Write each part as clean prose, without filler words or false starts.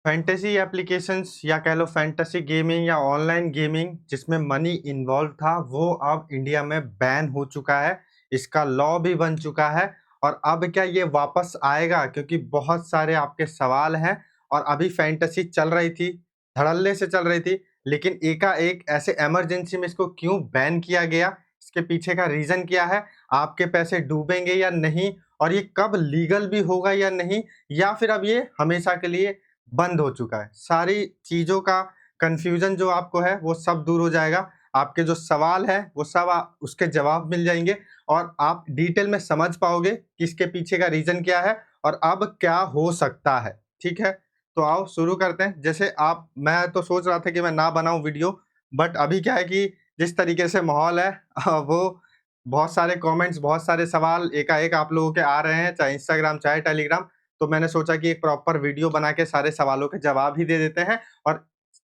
Fantasy applications या कह लो fantasy gaming या ऑनलाइन गेमिंग जिसमें मनी इन्वॉल्व था वो अब इंडिया में बैन हो चुका है। इसका लॉ भी बन चुका है और अब क्या ये वापस आएगा? क्योंकि बहुत सारे आपके सवाल हैं और अभी फैंटेसी चल रही थी, धड़ल्ले से चल रही थी, लेकिन एकाएक ऐसे इमरजेंसी में इसको क्यों बैन किया गया? इसके पीछे का रीज़न क्या है? आपके पैसे डूबेंगे या नहीं? और ये कब लीगल भी होगा या नहीं? या फिर अब ये हमेशा के लिए बंद हो चुका है। सारी चीज़ों का कन्फ्यूज़न जो आपको है वो सब दूर हो जाएगा। आपके जो सवाल हैं वो सब उसके जवाब मिल जाएँगे और आप डिटेल में समझ पाओगे कि इसके पीछे का रीज़न क्या है और अब क्या हो सकता है। ठीक है? तो आओ शुरू करते हैं। जैसे आप मैं तो सोच रहा था कि मैं ना बनाऊँ वीडियो, बट अभी क्या है कि जिस तरीके से माहौल है वो बहुत सारे कमेंट्स, बहुत सारे सवाल एकाएक आप लोगों के आ रहे हैं, चाहे इंस्टाग्राम, चाहे टेलीग्राम। तो मैंने सोचा कि एक प्रॉपर वीडियो बना के सारे सवालों के जवाब ही दे देते हैं और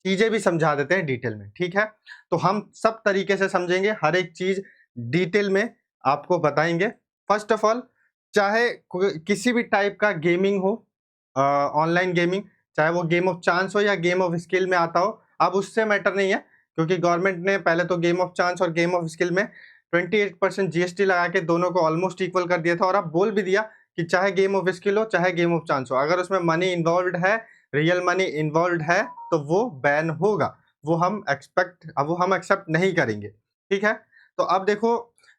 चीज़ें भी समझा देते हैं डिटेल में, ठीक है? तो हम सब तरीके से समझेंगे, हर एक चीज़ डिटेल में आपको बताएँगे। फर्स्ट ऑफ ऑल, चाहे कोई किसी भी टाइप का गेमिंग हो, ऑनलाइन गेमिंग, चाहे वो गेम ऑफ चांस हो या गेम ऑफ स्किल में आता हो, अब उससे मैटर नहीं है क्योंकि गवर्नमेंट ने पहले तो गेम ऑफ चांस और गेम ऑफ स्किल में 28% जीएसटी लगा के दोनों को ऑलमोस्ट इक्वल कर दिया था और अब बोल भी दिया कि चाहे गेम ऑफ स्किल हो, चाहे गेम ऑफ चांस हो, अगर उसमें मनी इन्वॉल्व्ड है, रियल मनी इन्वॉल्व्ड है, तो वो बैन होगा। वो हम एक्सेप्ट नहीं करेंगे, ठीक है? तो अब देखो,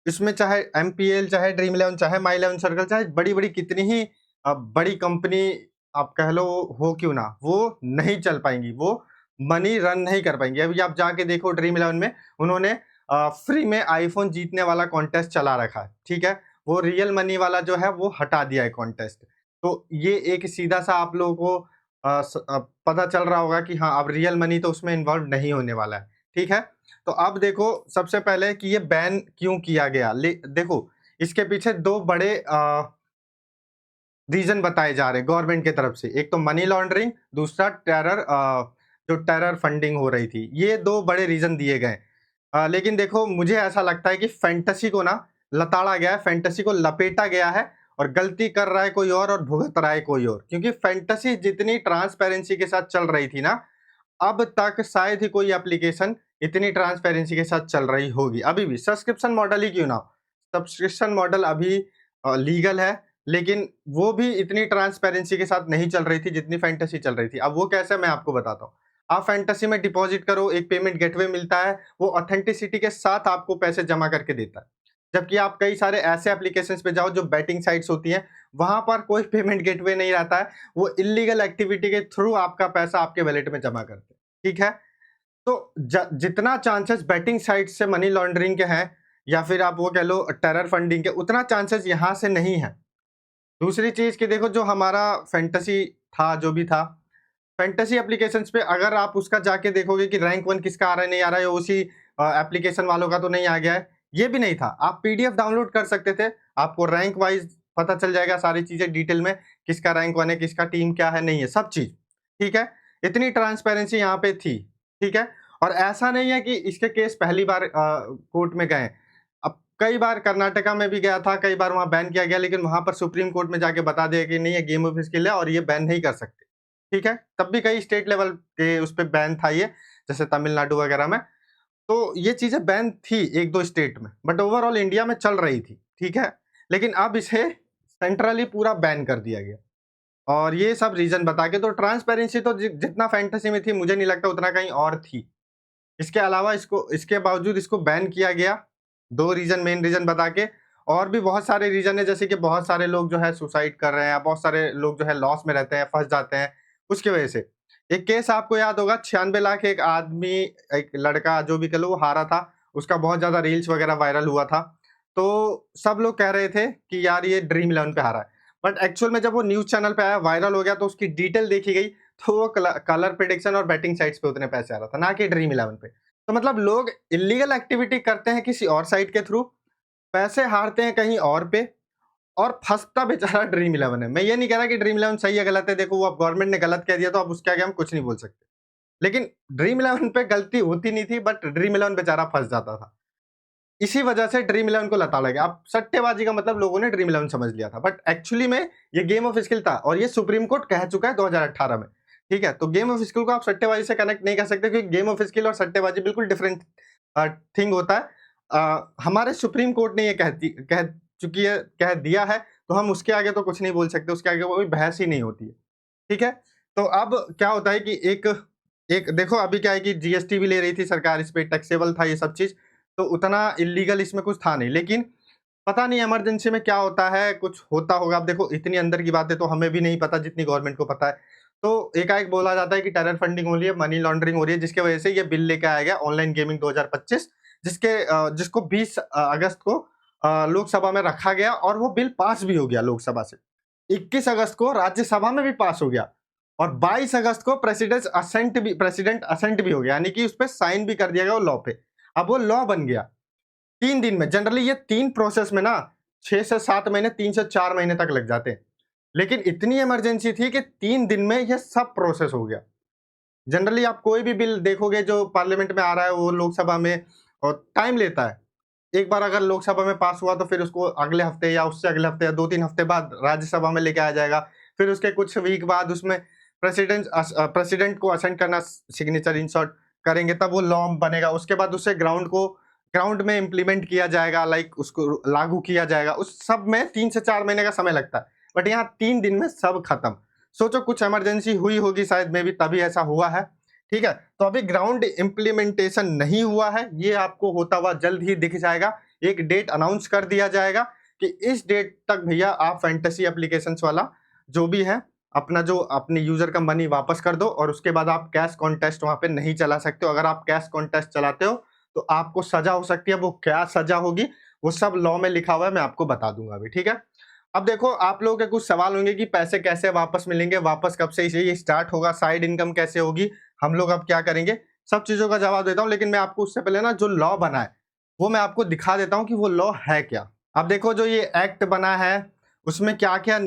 इसमें चाहे एमपीएल, चाहे ड्रीम इलेवन, चाहे माई इलेवन सर्कल, चाहे बड़ी-बड़ी कितनी ही बड़ी कंपनी आप कह लो हो क्यों ना, वो नहीं चल पाएँगी, वो मनी रन नहीं कर पाएँगी। अभी आप जाके देखो ड्रीम इलेवन में उन्होंने फ्री में आईफ़ोन जीतने वाला कॉन्टेस्ट चला रखा है, ठीक है? वो रियल मनी वाला जो है वो हटा दिया है कॉन्टेस्ट। तो ये एक सीधा-सा आप लोगों को पता चल रहा होगा कि हाँ, अब रियल मनी तो उसमें इन्वॉल्व नहीं होने वाला है, ठीक है? तो अब देखो सबसे पहले कि ये बैन क्यों किया गया? देखो, इसके पीछे 2 बड़े रीज़न बताए जा रहे हैं गवर्नमेंट की तरफ से। एक तो मनी लॉन्ड्रिंग, दूसरा जो टेरर फंडिंग हो रही थी। ये 2 बड़े रीज़न दिए गए। लेकिन देखो मुझे ऐसा लगता है कि फैंटेसी को ना लताड़ा गया है, फैंटेसी को लपेटा गया है और गलती कर रहा है कोई और भुगत रहा है कोई और। क्योंकि फैंटेसी जितनी ट्रांसपेरेंसी के साथ चल रही थी ना, अब तक शायद ही कोई एप्लीकेशन इतनी ट्रांसपेरेंसी के साथ चल रही होगी। अभी भी सब्सक्रिप्शन मॉडल ही क्यों ना हो, सब्सक्रिप्शन मॉडल अभी लीगल है, लेकिन वो भी इतनी ट्रांसपेरेंसी के साथ नहीं चल रही थी जितनी फैंटेसी चल रही थी। अब वो कैसे मैं आपको बताता हूँ। आप फैंटेसी में डिपॉज़िट करो, एक पेमेंट गेटवे मिलता है, वो ऑथेंटिसिटी के साथ आपको पैसे जमा करके देता है। जबकि आप कई सारे ऐसे एप्लीकेशंस पे जाओ जो बेटिंग साइट्स होती हैं, वहाँ पर कोई पेमेंट गेटवे नहीं रहता है, वो इल्लीगल एक्टिविटी के थ्रू आपका पैसा आपके वॉलेट में जमा करते हैं, ठीक है? तो जितना चांसेस बेटिंग साइट से मनी लॉन्ड्रिंग के हैं या फिर आप वो कह लो टेरर फंडिंग के, उतना चांसेस यहाँ से नहीं है। दूसरी चीज़ कि देखो जो हमारा फैंटेसी था, जो भी था, फैंटेसी एप्लीकेशंस पे अगर आप उसका जाके देखोगे कि रैंक 1 किसका आ रहा है, नहीं आ रहा है, या उसी एप्लीकेशन वालों का तो नहीं आ गया है, ये भी नहीं था। आप पीडीएफ डाउनलोड कर सकते थे, आपको रैंक वाइज़ पता चल जाएगा सारी चीज़ें डिटेल में, किसका रैंक 1 है, किसका टीम क्या है, नहीं है, सब चीज़, ठीक है? इतनी ट्रांसपेरेंसी यहाँ पे थी, ठीक है? और ऐसा नहीं है कि इसके केस पहली बार कोर्ट में गए। अब कई बार कर्नाटका में भी गया था, कई बार वहाँ बैन किया गया, लेकिन वहाँ पर सुप्रीम कोर्ट में जाके बता दिया कि नहीं ये गेम ऑफ स्किल है और ये बैन नहीं कर सकते, ठीक है? तब भी कई स्टेट लेवल के उस पे बैन था ये, जैसे तमिलनाडु वगैरह में। तो ये चीज़ें बैन थी 1-2 स्टेट में, बट ओवरऑल इंडिया में चल रही थी, ठीक है? लेकिन अब इसे सेंट्रली पूरा बैन कर दिया गया और ये सब रीज़न बता के, तो ट्रांसपेरेंसी तो जितना फैंटेसी में थी, मुझे नहीं लगता उतना कहीं और थी। इसके अलावा इसके बावजूद इसको बैन किया गया, 2 रीज़न, मेन रीज़न बता के। और भी बहुत सारे रीज़न है, जैसे कि बहुत सारे लोग जो है सुसाइड कर रहे हैं, बहुत सारे लोग जो है लॉस में रहते हैं, फँस जाते हैं, उसकी वजह से। एक केस आपको याद होगा, 96 लाख एक आदमी, एक लड़का जो भी कह लो वो हारा था, उसका बहुत ज़्यादा रील्स वगैरह वायरल हुआ था। तो सब लोग कह रहे थे कि यार ये ड्रीम इलेवन पे हारा है। बट एक्चुअल में जब वो न्यूज़ चैनल पे आया, वायरल हो गया, तो उसकी डिटेल देखी गई, तो वो कलर प्रेडिक्शन और बेटिंग साइट्स पे उतने पैसे आ रहा था, ना कि ड्रीम इलेवन पे। तो मतलब लोग इल्लीगल एक्टिविटी करते हैं किसी और साइट के थ्रू, पैसे हारते हैं कहीं और पे और फँसता बेचारा ड्रीम इलेवन है। मैं ये नहीं कह रहा कि ड्रीम इलेवन सही है गलत है, देखो वो अब गवर्नमेंट ने गलत कह दिया तो अब उसके आगे हम कुछ नहीं बोल सकते। लेकिन ड्रीम इलेवन पे गलती होती नहीं थी, बट ड्रीम इलेवन बेचारा फँस जाता था। इसी वजह से ड्रीम इलेवन को लताड़ा गया। अब सट्टेबाजी का मतलब लोगों ने ड्रीम इलेवन समझ लिया था, बट एक्चुअली में ये गेम ऑफ स्किल था और ये सुप्रीम कोर्ट कह चुका है 2018 में, ठीक है? तो गेम ऑफ स्किल को आप सट्टेबाजी से कनेक्ट नहीं कर सकते, क्योंकि गेम ऑफ स्किल और सट्टेबाजी बिल्कुल डिफरेंट थिंग होता है। हमारे सुप्रीम कोर्ट ने ये कह दिया है, तो हम उसके आगे तो कुछ नहीं बोल सकते, उसके आगे कोई बहस ही नहीं होती है। ठीक है? तो अब क्या होता है कि एक एक देखो अभी क्या है कि जीएसटी भी ले रही थी सरकार, इस पे टैक्सेबल था ये सब चीज़, तो उतना इल्लीगल इसमें कुछ था नहीं। लेकिन पता नहीं इमरजेंसी में क्या होता है, कुछ होता होगा। अब देखो इतनी अंदर की बातें तो हमें भी नहीं पता जितनी गवर्नमेंट को पता है। तो एकाएक बोला जाता है कि टेरर फंडिंग हो रही है, मनी लॉन्ड्रिंग हो रही है, जिसकी वजह से ये बिल लेके आया गया ऑनलाइन गेमिंग 2025, जिसको 20 अगस्त को लोकसभा में रखा गया और वो बिल पास भी हो गया लोकसभा से। 21 अगस्त को राज्यसभा में भी पास हो गया और 22 अगस्त को प्रेसिडेंट असेंट भी हो गया, यानी कि उस पे साइन भी कर दिया गया वो लॉ पे। अब वो लॉ बन गया 3 दिन में। जनरली ये 3 प्रोसेस में ना 6 से 7 महीने, 3 से 4 महीने तक लग जाते हैं। लेकिन इतनी इमरजेंसी थी कि 3 दिन में ये सब प्रोसेस हो गया। जनरली आप कोई भी बिल देखोगे जो पार्लियामेंट में आ रहा है, वो लोकसभा में और टाइम लेता है। एक बार अगर लोकसभा में पास हुआ तो फिर उसको अगले हफ्ते या उससे अगले हफ्ते या 2-3 हफ्ते बाद राज्यसभा में लेके आया जाएगा। फिर उसके कुछ वीक बाद उसमें प्रेसिडेंट को असेंट करना, सिग्नेचर इन शॉर्ट करेंगे, तब वो लॉ बनेगा। उसके बाद उसे ग्राउंड में इम्प्लीमेंट किया जाएगा, लाइक उसको लागू किया जाएगा। उस सब में 3 से 4 महीने का समय लगता है, बट यहाँ 3 दिन में सब खत्म। सोचो कुछ इमरजेंसी हुई होगी शायद में भी, तभी ऐसा हुआ है। ठीक है, तो अभी ग्राउंड इम्प्लीमेंटेशन नहीं हुआ है, ये आपको होता हुआ जल्द ही दिख जाएगा। एक डेट अनाउंस कर दिया जाएगा कि इस डेट तक भैया आप फैंटेसी एप्लीकेशंस वाला जो भी है अपने यूजर का मनी वापस कर दो, और उसके बाद आप कैश कॉन्टेस्ट वहां पे नहीं चला सकते हो। अगर आप कैश कॉन्टेस्ट चलाते हो तो आपको सजा हो सकती है। वो क्या सजा होगी वो सब लॉ में लिखा हुआ है, मैं आपको बता दूंगा अभी। ठीक है, अब देखो आप लोगों के कुछ सवाल होंगे कि पैसे कैसे वापस मिलेंगे, वापस कब से ये स्टार्ट होगा, साइड इनकम कैसे होगी, हम लोग अब क्या करेंगे, सब चीजों का जवाब देता हूं। लेकिन मैं आपको उससे पहले ना जो लॉ बना है वो मैं आपको दिखा देता हूं कि वो लॉ है क्या। अब देखो जो ये एक्ट बना है उसमें क्या क्या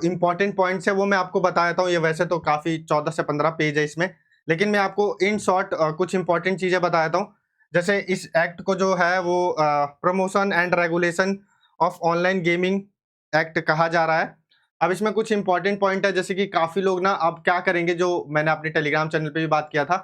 इंपॉर्टेंट पॉइंट्स है वो मैं आपको बता देता हूँ। ये वैसे तो काफी 14 से 15 पेज है इसमें, लेकिन मैं आपको इन शॉर्ट कुछ इंपॉर्टेंट चीजें बता देता हूँ। जैसे इस एक्ट को जो है वो promotion and regulation of online gaming act कहा जा रहा है। अब इसमें कुछ इंपॉर्टेंट पॉइंट है, जैसे कि काफी लोग ना अब क्या करेंगे, जो मैंने अपने टेलीग्राम चैनल पे भी बात किया था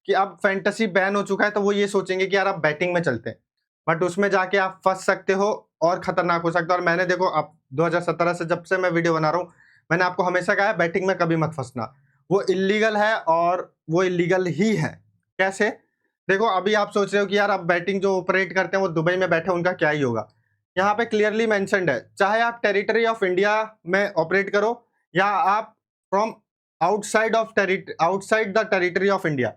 कि अब फैंटेसी बैन हो चुका है, तो वो ये सोचेंगे कि यार अब बैटिंग में चलते हैं, बट उसमें जाके आप फंस सकते हो और खतरनाक हो सकता है। और मैंने देखो अब 2017 से जब से मैं वीडियो बना रहा हूँ, मैंने आपको हमेशा कहा है बैटिंग में कभी मत फंसना, वो इलीगल है और वो इलीगल ही है। कैसे? देखो अभी आप सोच रहे हो कि यार अब बैटिंग जो ऑपरेट करते हैं वो दुबई में बैठे, उनका क्या ही होगा। यहाँ पे क्लियरली मेंशन्ड है, चाहे आप टेरिटरी ऑफ इंडिया में ऑपरेट करो या आप from outside the territory of India,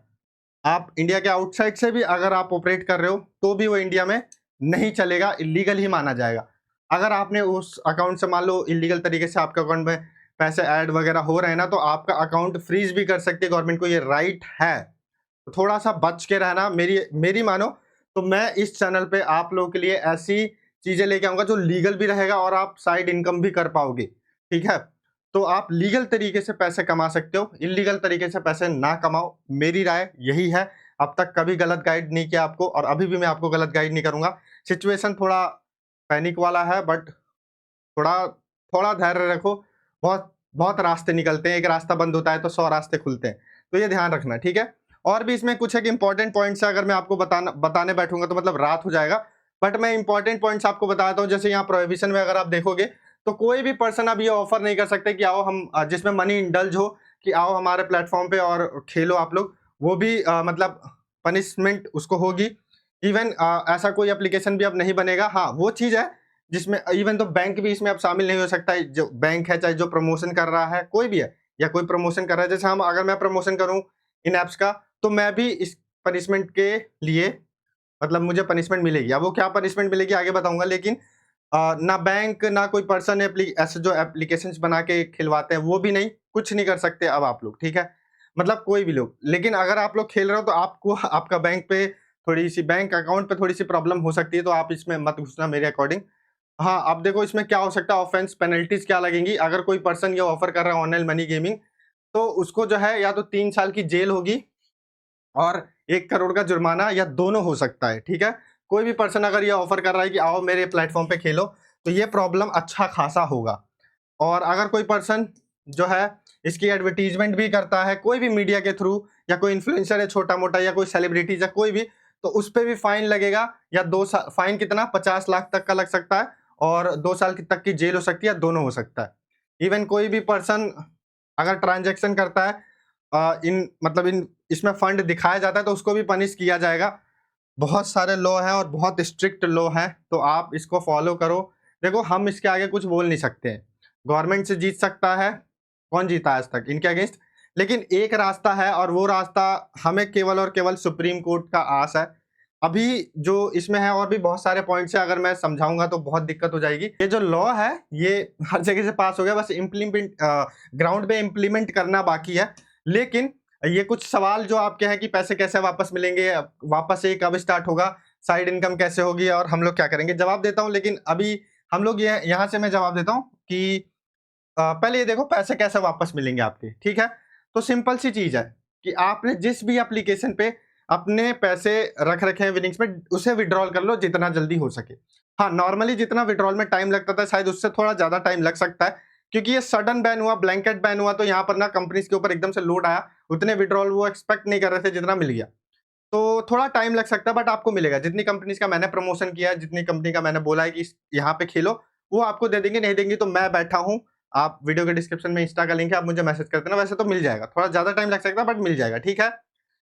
आप इंडिया के आउटसाइड से भी अगर आप ऑपरेट कर रहे हो तो भी वो इंडिया में नहीं चलेगा, इलीगल ही माना जाएगा। अगर आपने उस अकाउंट से मान लो इलीगल तरीके से आपके अकाउंट में पैसे ऐड वगैरह हो रहे हैं ना, तो आपका अकाउंट फ्रीज भी कर सकती है गवर्नमेंट, को ये राइट है। तो थोड़ा सा बच के रहना, मेरी मानो तो मैं इस चैनल पे आप लोगों के लिए ऐसी चीजें लेके आऊंगा जो लीगल भी रहेगा और आप साइड इनकम भी कर पाओगे। ठीक है, तो आप लीगल तरीके से पैसे कमा सकते हो, इलीगल तरीके से पैसे ना कमाओ, मेरी राय यही है। अब तक कभी गलत गाइड नहीं किया आपको और अभी भी मैं आपको गलत गाइड नहीं करूंगा। सिचुएशन थोड़ा पैनिक वाला है, बट थोड़ा थोड़ा धैर्य रखो। बहुत बहुत रास्ते निकलते हैं, एक रास्ता बंद होता है तो 100 रास्ते खुलते हैं, तो ये ध्यान रखना। ठीक है, और भी इसमें कुछ एक इंपॉर्टेंट पॉइंट्स है, अगर मैं आपको बताने बैठूंगा तो मतलब रात हो जाएगा, बट मैं इंपॉर्टेंट पॉइंट्स आपको बताता हूँ। जैसे यहाँ प्रोहिबिशन में अगर आप देखोगे तो कोई भी पर्सन अब ये ऑफर नहीं कर सकते कि आओ हम जिसमें मनी इंडल्ज हो कि आओ हमारे प्लेटफॉर्म पे और खेलो आप लोग, वो भी मतलब पनिशमेंट उसको होगी। इवन ऐसा कोई एप्लीकेशन भी अब नहीं बनेगा। हाँ वो चीज है जिसमें इवन तो बैंक भी इसमें अब शामिल नहीं हो सकता है, जो बैंक है चाहे जो प्रमोशन कर रहा है कोई भी है या कोई प्रमोशन कर रहा है। जैसे हम अगर मैं प्रमोशन करूं इन एप्स का तो मैं भी इस पनिशमेंट के लिए मतलब मुझे पनिशमेंट मिलेगी। अब वो क्या पनिशमेंट मिलेगी आगे बताऊंगा, लेकिन ना बैंक ना कोई पर्सन ऐसे जो एप्लीकेशंस बना के खिलवाते हैं वो भी नहीं, कुछ नहीं कर सकते अब आप लोग। ठीक है, मतलब कोई भी लोग। लेकिन अगर आप लोग खेल रहे हो तो आपको आपका बैंक अकाउंट पे थोड़ी सी प्रॉब्लम हो सकती है, तो आप इसमें मत घुसना मेरे अकॉर्डिंग। हाँ अब देखो इसमें क्या हो सकता है, ऑफेंस पेनल्टीज क्या लगेंगी। अगर कोई पर्सन ये ऑफर कर रहा है ऑनलाइन मनी गेमिंग, तो उसको जो है या तो 3 साल की जेल होगी और 1 करोड़ का जुर्माना, या दोनों हो सकता है। ठीक है, कोई भी पर्सन अगर ये ऑफर कर रहा है कि आओ मेरे प्लेटफॉर्म पे खेलो, तो ये प्रॉब्लम अच्छा खासा होगा। और अगर कोई पर्सन जो है इसकी एडवर्टीजमेंट भी करता है कोई भी मीडिया के थ्रू, या कोई इन्फ्लुएंसर है छोटा मोटा, या कोई सेलिब्रिटीज है कोई भी, तो उस पर भी फाइन लगेगा, या 2 साल फाइन कितना 50 लाख तक का लग सकता है, और 2 साल तक की जेल हो सकती है, दोनों हो सकता है। इवन कोई भी पर्सन अगर ट्रांजेक्शन करता है इन इसमें फंड दिखाया जाता है तो उसको भी पनिश किया जाएगा। बहुत सारे लॉ हैं और बहुत स्ट्रिक्ट लॉ हैं, तो आप इसको फॉलो करो। देखो हम इसके आगे कुछ बोल नहीं सकते हैं, गवर्नमेंट से जीत सकता है, कौन जीता आज तक इनके अगेंस्ट, लेकिन एक रास्ता है और वो रास्ता हमें केवल और केवल सुप्रीम कोर्ट का आस है। अभी जो इसमें है और भी बहुत सारे पॉइंट्स हैं, अगर मैं समझाऊंगा तो बहुत दिक्कत हो जाएगी। ये जो लॉ है ये हर जगह से पास हो गया, बस इम्प्लीमेंट ग्राउंड पे इम्प्लीमेंट करना बाकी है। लेकिन ये कुछ सवाल जो आपके हैं कि पैसे कैसे वापस मिलेंगे, वापस से कब स्टार्ट होगा, साइड इनकम कैसे होगी और हम लोग क्या करेंगे, जवाब देता हूं। लेकिन अभी हम लोग ये यहाँ से मैं जवाब देता हूं कि पहले ये देखो पैसे कैसे वापस मिलेंगे आपके, ठीक है। तो सिंपल सी चीज है कि आपने जिस भी एप्लीकेशन पे अपने पैसे रख रखे हैं विनिंग्स में, उसे विड्रॉल कर लो जितना जल्दी हो सके। हाँ, नॉर्मली जितना विड्रॉल में टाइम लगता था शायद उससे थोड़ा ज्यादा टाइम लग सकता है, क्योंकि ये सडन बैन हुआ, ब्लैंकेट बैन हुआ, तो यहाँ पर ना कंपनीज के ऊपर एकदम से लोड आया, उतने विड्रॉल वो एक्सपेक्ट नहीं कर रहे थे जितना मिल गया, तो थोड़ा टाइम लग सकता है, बट आपको मिलेगा। जितनी कंपनीज का मैंने प्रमोशन किया है, जितनी कंपनी का मैंने बोला है कि यहाँ पे खेलो, वो आपको दे देंगे। नहीं देंगे तो मैं बैठा हूँ, आप वीडियो के डिस्क्रिप्शन में इंस्टा का लिंक है, आप मुझे मैसेज कर देना, वैसे तो मिल जाएगा, थोड़ा ज्यादा टाइम लग सकता है बट मिल जाएगा, ठीक है।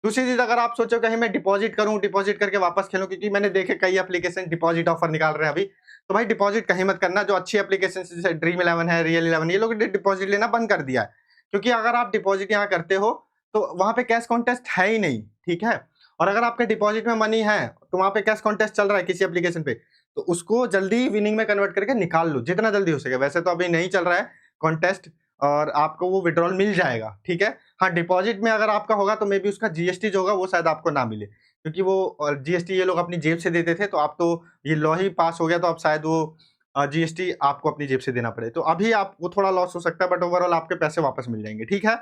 दूसरी चीज, अगर आप सोचो कहीं मैं डिपॉजिट करूं, डिपॉजिट करके वापस खेलूं, क्योंकि मैंने देखे कई एप्लीकेशन डिपॉजिट ऑफर निकाल रहे हैं अभी, तो भाई डिपॉजिट कहीं मत करना। जो अच्छी एप्लीकेशन जैसे ड्रीम 11 है, रियल 11, ये लोग डिपॉजिट लेना बंद कर दिया है, क्योंकि अगर आप डिपॉजिट यहाँ करते हो तो वहां पे कैश कॉन्टेस्ट है ही नहीं, ठीक है। और अगर आपके डिपॉजिट में मनी है तो वहां पे कैश कॉन्टेस्ट चल रहा है किसी एप्लीकेशन पे, तो उसको जल्दी विनिंग में कन्वर्ट करके निकाल लो जितना जल्दी हो सके। वैसे तो अभी नहीं चल रहा है कॉन्टेस्ट, और आपको वो विड्रॉल मिल जाएगा, ठीक है। हाँ, डिपॉजिट में अगर आपका होगा तो मे बी उसका जीएसटी जो होगा वो शायद आपको ना मिले, क्योंकि वो जीएसटी ये लोग अपनी जेब से देते थे, तो आप तो ये लॉ ही पास हो गया तो अब शायद वो जीएसटी आपको अपनी जेब से देना पड़े, तो अभी आपको थोड़ा लॉस हो सकता है, बट ओवरऑल आपके पैसे वापस मिल जाएंगे, ठीक है।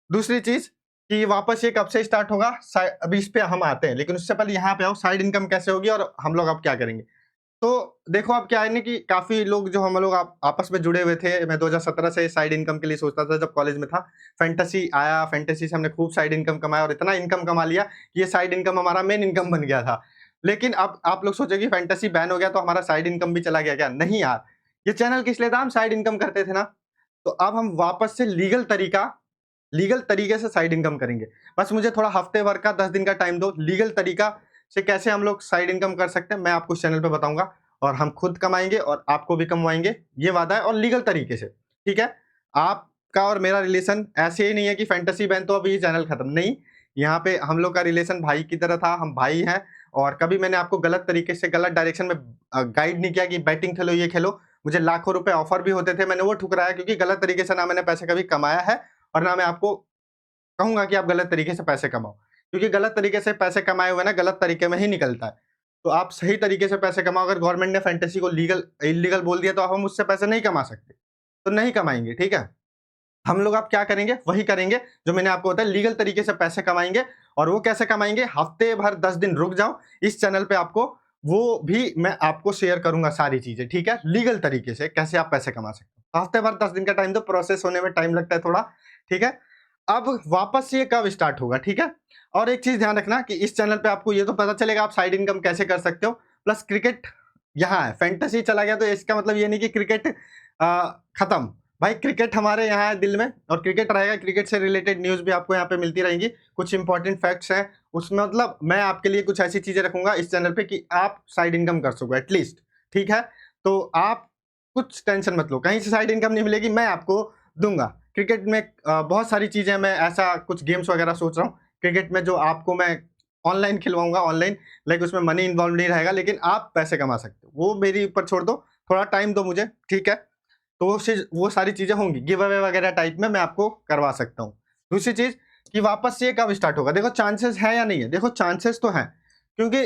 दूसरी चीज कि वापस ये कब से स्टार्ट होगा, अभी इस पे हम आते हैं, लेकिन उससे पहले यहाँ पे आओ, साइड इनकम कैसे होगी और हम लोग अब क्या करेंगे। तो देखो अब क्या है ना कि काफी लोग जो हम लोग आपस में जुड़े हुए थे, मैं 2017 से साइड इनकम के लिए सोचता था जब कॉलेज में था। फैंटेसी आया, फैंटेसी से हमने खूब साइड इनकम कमाया और इतना इनकम कमा लिया कि ये साइड इनकम हमारा मेन इनकम बन गया था। लेकिन अब आप लोग सोचो कि फैंटेसी बैन हो गया तो हमारा साइड इनकम भी चला गया क्या? नहीं यार, ये चैनल किस लिए था, हम साइड इनकम करते थे ना, तो अब हम वापस से लीगल तरीके से साइड इनकम करेंगे। बस मुझे थोड़ा हफ्ते भर का 10 दिन का टाइम दो, लीगल तरीका से कैसे हम लोग साइड इनकम कर सकते हैं मैं आपको इस चैनल पे बताऊंगा, और हम खुद कमाएंगे और आपको भी कमवाएंगे, ये वादा है, और लीगल तरीके से, ठीक है। आपका और मेरा रिलेशन ऐसे ही नहीं है कि फैंटेसी बैन तो अभी ये चैनल खत्म, नहीं, यहाँ पे हम लोग का रिलेशन भाई की तरह था, हम भाई हैं। और कभी मैंने आपको गलत तरीके से, गलत डायरेक्शन में गाइड नहीं किया कि बैटिंग खेलो, ये खेलो। मुझे लाखों रुपए ऑफर भी होते थे, मैंने वो ठुकराया, क्योंकि गलत तरीके से ना मैंने पैसे कभी कमाया है और ना मैं आपको कहूंगा कि आप गलत तरीके से पैसे कमाओ, क्योंकि गलत तरीके से पैसे कमाए हुए ना गलत तरीके में ही निकलता है। तो आप सही तरीके से पैसे कमाओ। अगर गवर्नमेंट ने फैंटेसी को लीगल इलीगल बोल दिया तो अब हम उससे पैसे नहीं कमा सकते, तो नहीं कमाएंगे, ठीक है। हम लोग आप क्या करेंगे, वही करेंगे जो मैंने आपको बताया, लीगल तरीके से पैसे कमाएंगे। और वो कैसे कमाएंगे, हफ्ते भर 10 दिन रुक जाओ, इस चैनल पे आपको वो भी मैं आपको शेयर करूंगा सारी चीजें, ठीक है, लीगल तरीके से कैसे आप पैसे कमा सकते हो। हफ्ते भर 10 दिन का टाइम दो, प्रोसेस होने में टाइम लगता है थोड़ा, ठीक है। अब वापस ये कब स्टार्ट होगा, ठीक है। और एक चीज ध्यान रखना कि इस चैनल पे आपको ये तो पता चलेगा आप साइड इनकम कैसे कर सकते हो, प्लस क्रिकेट यहाँ है, फैंटेसी चला गया तो इसका मतलब ये नहीं कि क्रिकेट खत्म। भाई क्रिकेट हमारे यहाँ है दिल में, और क्रिकेट रहेगा, क्रिकेट से रिलेटेड न्यूज भी आपको यहाँ पे मिलती रहेंगी, कुछ इंपॉर्टेंट फैक्ट्स हैं उसमें, मतलब मैं आपके लिए कुछ ऐसी चीजें रखूंगा इस चैनल पे कि आप साइड इनकम कर सको एटलीस्ट, ठीक है। तो आप कुछ टेंशन मत लो, कहीं से साइड इनकम नहीं मिलेगी, मैं आपको दूंगा। क्रिकेट में बहुत सारी चीजें, मैं ऐसा कुछ गेम्स वगैरह सोच रहा हूँ क्रिकेट में जो आपको मैं ऑनलाइन खिलवाऊंगा, ऑनलाइन, लाइक उसमें मनी इन्वॉल्व नहीं रहेगा, लेकिन आप पैसे कमा सकते हो, वो मेरी ऊपर छोड़ दो, थोड़ा टाइम दो मुझे, ठीक है। तो वो सारी चीजें होंगी, गिव अवे वगैरह टाइप में मैं आपको करवा सकता हूँ। दूसरी चीज कि वापस से कब स्टार्ट होगा, देखो चांसेस है या नहीं है, देखो चांसेस तो है, क्योंकि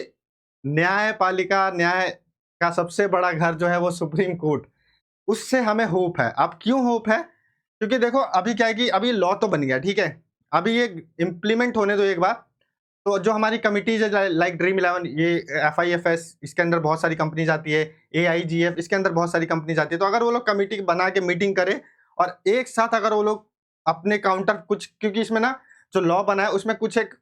न्यायपालिका, न्याय का सबसे बड़ा घर जो है वो सुप्रीम कोर्ट, उससे हमें होप है। अब क्यों होप है, क्योंकि देखो अभी क्या है कि अभी लॉ तो बन गया, ठीक है, अभी ये इम्प्लीमेंट होने दो एक बार। तो जो हमारी कमिटीज है लाइक ड्रीम 11, ये FIFS, इसके अंदर बहुत सारी कंपनीज आती है, AIGF, इसके अंदर बहुत सारी कंपनीज आती है, तो अगर वो लोग कमिटी बना के मीटिंग करें और एक साथ अगर वो लोग अपने काउंटर कुछ, क्योंकि इसमें ना जो लॉ बना है उसमें कुछ एक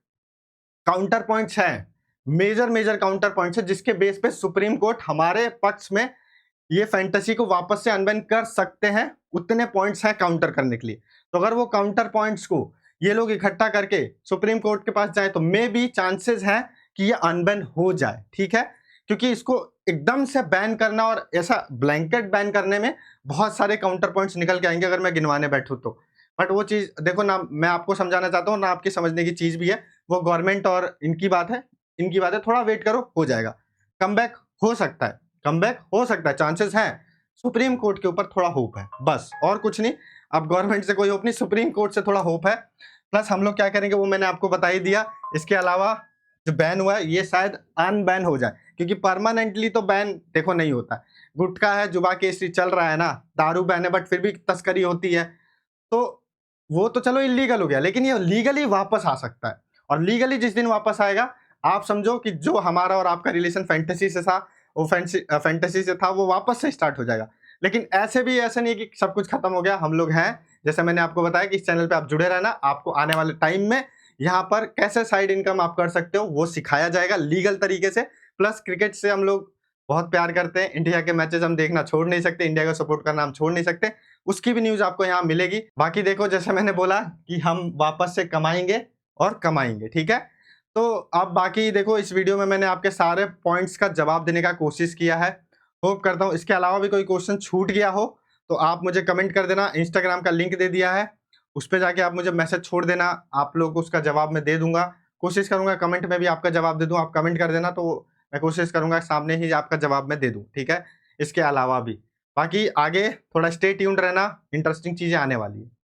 काउंटर पॉइंट्स हैं, मेजर काउंटर पॉइंट्स है, जिसके बेस पे सुप्रीम कोर्ट हमारे पक्ष में ये फैंटेसी को वापस से अनबैन कर सकते हैं। उतने पॉइंट्स हैं काउंटर करने के लिए। तो अगर वो काउंटर पॉइंट्स को ये लोग इकट्ठा करके सुप्रीम कोर्ट के पास जाए तो मे बी चांसेस हैं कि ये अनबैन हो जाए, ठीक है। क्योंकि इसको एकदम से बैन करना और ऐसा ब्लैंकेट बैन करने में बहुत सारे काउंटर पॉइंट्स निकल के आएंगे अगर मैं गिनवाने बैठूं तो। बट वो चीज देखो ना, मैं आपको समझाना चाहता हूँ ना, आपकी समझने की चीज भी है, वो गवर्नमेंट और इनकी बात है, थोड़ा वेट करो, हो जाएगा। कमबैक हो सकता है, चांसेस हैं। सुप्रीम कोर्ट के ऊपर थोड़ा होप है, बस, और कुछ नहीं। अब गवर्नमेंट से कोई होप नहीं, सुप्रीम कोर्ट से थोड़ा होप है। प्लस हम लोग क्या करेंगे वो मैंने आपको बता ही दिया। इसके अलावा जो बैन हुआ है ये शायद अनबैन हो जाए, क्योंकि परमानेंटली तो बैन देखो नहीं होता। गुटखा है, जुबा केसरी चल रहा है ना, दारू बैन है बट फिर भी तस्करी होती है, तो वो तो चलो इलीगल हो गया, लेकिन ये लीगली वापस आ सकता है। और लीगली जिस दिन वापस आएगा, आप समझो कि जो हमारा और आपका रिलेशन फैंटेसी से था, वो फैंटेसी से था, वो वापस से स्टार्ट हो जाएगा। लेकिन ऐसे नहीं है कि सब कुछ खत्म हो गया, हम लोग हैं। जैसे मैंने आपको बताया कि इस चैनल पे आप जुड़े रहना, आपको आने वाले टाइम में यहाँ पर कैसे साइड इनकम आप कर सकते हो वो सिखाया जाएगा लीगल तरीके से। प्लस क्रिकेट से हम लोग बहुत प्यार करते हैं, इंडिया के मैचेस हम देखना छोड़ नहीं सकते, इंडिया का सपोर्ट करना हम छोड़ नहीं सकते, उसकी भी न्यूज आपको यहाँ मिलेगी। बाकी देखो, जैसे मैंने बोला कि हम वापस से कमाएंगे और कमाएंगे, ठीक है। तो अब बाकी देखो, इस वीडियो में मैंने आपके सारे पॉइंट्स का जवाब देने का कोशिश किया है। होप करता हूँ इसके अलावा भी कोई क्वेश्चन छूट गया हो तो आप मुझे कमेंट कर देना। इंस्टाग्राम का लिंक दे दिया है, उस पर जाके आप मुझे मैसेज छोड़ देना, आप लोग को उसका जवाब मैं दे दूंगा। कोशिश करूंगा कमेंट में भी आपका जवाब दे दूं। आप कमेंट कर देना तो मैं कोशिश करूंगा सामने ही आपका जवाब मैं दे दूं, ठीक है। इसके अलावा भी बाकी आगे थोड़ा स्टे ट्यून्ड रहना, इंटरेस्टिंग चीजें आने वाली है।